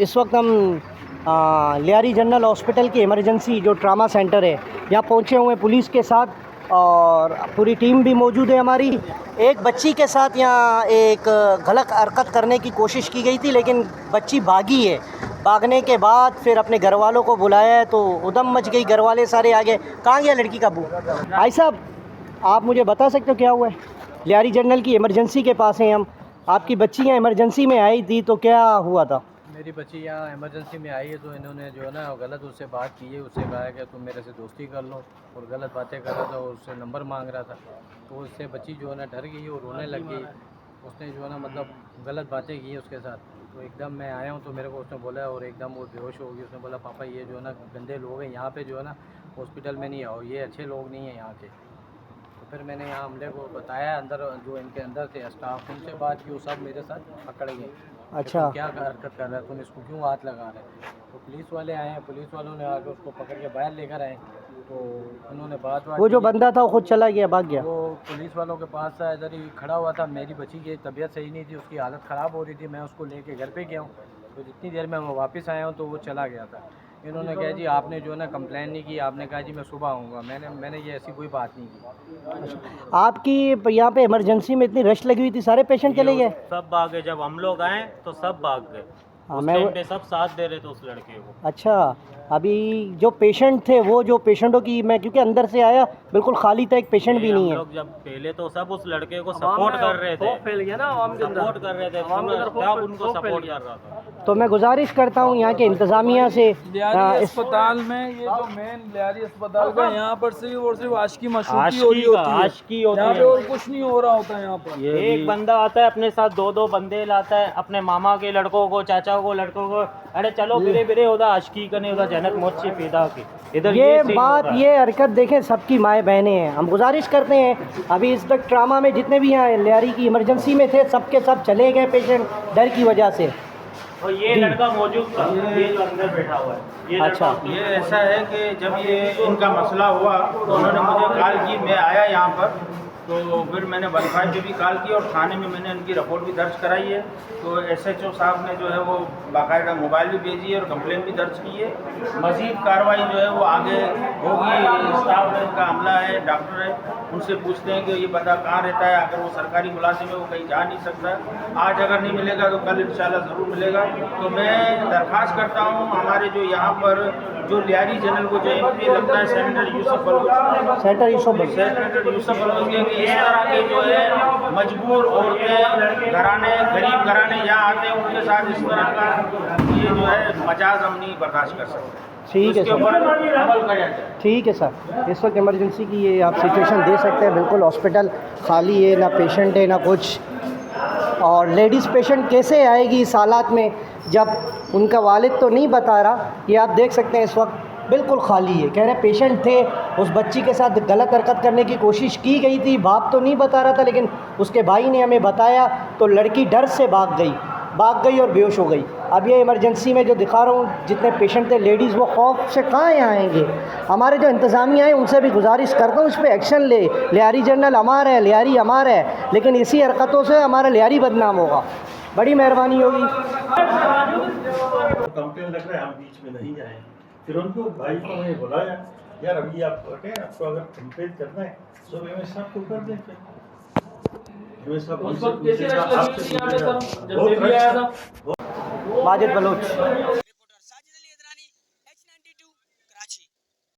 इस वक्त हम लियारी जनरल हॉस्पिटल की इमरजेंसी जो ट्रामा सेंटर है यहाँ पहुँचे हुए हैं पुलिस के साथ और पूरी टीम भी मौजूद है हमारी। एक बच्ची के साथ यहाँ एक गलत हरकत करने की कोशिश की गई थी लेकिन बच्ची भागी है। भागने के बाद फिर अपने घर वालों को बुलाया है तो उधम मच गई, घर वाले सारे आ गए। कहाँ गया लड़की का भाई साहब, आप मुझे बता सकते हो क्या हुआ है? लियारी जनरल की इमरजेंसी के पास हैं हम। आपकी बच्ची यहाँ इमरजेंसी में आई थी तो क्या हुआ था? मेरी बच्ची यहाँ इमरजेंसी में आई है तो इन्होंने जो है ना गलत उससे बात की है। उससे कहा कि तुम मेरे से दोस्ती कर लो और गलत बातें कर रहा था और उससे नंबर मांग रहा था। तो उससे बच्ची जो है ना डर गई और रोने लग गई। उसने जो है ना मतलब गलत बातें की उसके साथ। तो एकदम मैं आया हूँ तो मेरे को उसने बोला और एकदम वो बेहोश हो गई। उसने बोला पापा ये जो है ना गंदे लोग हैं, यहाँ पे जो है ना हॉस्पिटल में नहीं आओ, ये अच्छे लोग नहीं हैं यहाँ के। तो फिर मैंने यहाँ हमले को बताया, अंदर जो इनके अंदर थे स्टाफ, उनसे बात की, वो सब मेरे साथ पकड़ गए। अच्छा, क्या हरकत कर रहा है, तुम इसको क्यों हाथ लगा रहे हैं? तो पुलिस वाले आए हैं, पुलिस वालों ने आकर उसको पकड़ के बाहर लेकर आए। तो उन्होंने बात वो जो बंदा था वो खुद चला गया, भाग गया? वो पुलिस वालों के पास था, इधर ही खड़ा हुआ था। मेरी बच्ची की तबीयत सही नहीं थी, उसकी हालत ख़राब हो रही थी, मैं उसको लेके घर पे गया हूँ। तो जितनी देर में मैं वापस आया हूँ तो वो चला गया था। इन्होंने कहा जी आपने जो है ना कंप्लेन नहीं की, आपने कहा जी मैं सुबह आऊँगा। मैंने ये ऐसी कोई बात नहीं की। आपकी यहाँ पे इमरजेंसी में इतनी रश लगी हुई थी, सारे पेशेंट चले गए? सब भाग गए। जब हम लोग आए तो सब भाग गए। हाँ, उस मैं टाइम पे सब साथ दे रहे थे उस लड़के को। अच्छा, अभी जो पेशेंट थे वो जो पेशेंटों की, मैं क्योंकि अंदर से आया बिल्कुल खाली था, एक पेशेंट भी नहीं है। हम लोग जब पहले तो सब उस लड़के को सपोर्ट कर रहे थे, फैल गया ना आवाम के अंदर, सपोर्ट कर रहे थे, सब उनको सपोर्ट कर रहा था। तो मैं गुजारिश करता हूँ यहाँ के इंतज़ामिया से, लियारी अस्पताल में ये जो मेन लियारी अस्पताल का यहाँ पर सिर्फ और सिर्फ आशिकी मशरूकी हो रही होती है। आशिकी होती यहाँ है, पे और कुछ नहीं हो रहा होता है। यहाँ पर एक बंदा आता है अपने साथ दो बंदे लाता है, अपने मामा के लड़कों को, चाचा को, लड़कों को, अरे चलो बिरे बिरे होता आशिकी करने होता, जनक मौत से पैदा की। इधर ये बात, ये हरकत देखें, सबकी माएँ बहनें हैं। हम गुजारिश करते हैं, अभी इस वक्त ट्रामा में जितने भी यहाँ लियारी की इमरजेंसी में थे सबके सब चले गए पेशेंट डर की वजह से। और ये लड़का मौजूद था, ये जो अंदर बैठा हुआ है, ये अच्छा, ये ऐसा है कि जब ये इनका मसला हुआ तो उन्होंने मुझे कॉल की, मैं आया यहाँ पर। तो फिर मैंने 15 पे भी कॉल की और थाने में मैंने इनकी रिपोर्ट भी दर्ज कराई है। तो SHO साहब ने जो है वो बाकायदा मोबाइल भी भेजी है और कंप्लेन भी दर्ज की है। मज़ीद कार्रवाई जो है वो आगे होगी। स्टाफ में इनका अमला है, डॉक्टर है, उनसे पूछते हैं कि ये बंदा कहाँ रहता है। अगर वो सरकारी मुलाजिम है, वो कहीं जा नहीं सकता, आज अगर नहीं मिलेगा तो कल इंशाल्लाह ज़रूर मिलेगा। तो मैं दरख्वास्त करता हूँ हमारे जो यहाँ पर जो लियारी जनरल को जो MP लगता है सेनेटर यूसुफ बलूच, सेनेटर यूसुफ बलूच के इस तरह के जो है मजबूर औरतें, घराने, गरीब घराने यहाँ आते हैं, उनके साथ इस तरह का ये जो है मजाज हम नहीं बर्दाश्त कर सकते। ठीक है सर, ठीक है सर। इस वक्त इमरजेंसी की ये आप सिचुएशन दे सकते हैं, बिल्कुल हॉस्पिटल खाली है, ना पेशेंट है ना कुछ। और लेडीज़ पेशेंट कैसे आएगी इस हालात में जब उनका वालिद तो नहीं बता रहा। ये आप देख सकते हैं इस वक्त बिल्कुल खाली है। कह रहे पेशेंट थे, उस बच्ची के साथ गलत हरकत करने की कोशिश की गई थी, बाप तो नहीं बता रहा था लेकिन उसके भाई ने हमें बताया। तो लड़की डर से भाग गई और बेहोश हो गई। अब ये इमरजेंसी में जो दिखा रहा हूँ जितने पेशेंट थे लेडीज़, वो खौफ से कहाँ यहाँ आएंगे। हमारे जो इंतज़ामिया हैं उनसे भी गुजारिश करता हूँ इस पर एक्शन ले। लियारी जनरल हमारा है, लियारी हमारा है, लेकिन इसी हरकतों से हमारा लियारी बदनाम होगा। बड़ी मेहरबानी होगी। कंप्लेन लग रहा है, हम बीच में नहीं जाए। फिर उनको भाई को मैंने बुलाया, यार अभी आप आपको अगर कंप्लेन करना है तो एमएस साहब को कर दें। माजिद बलोच।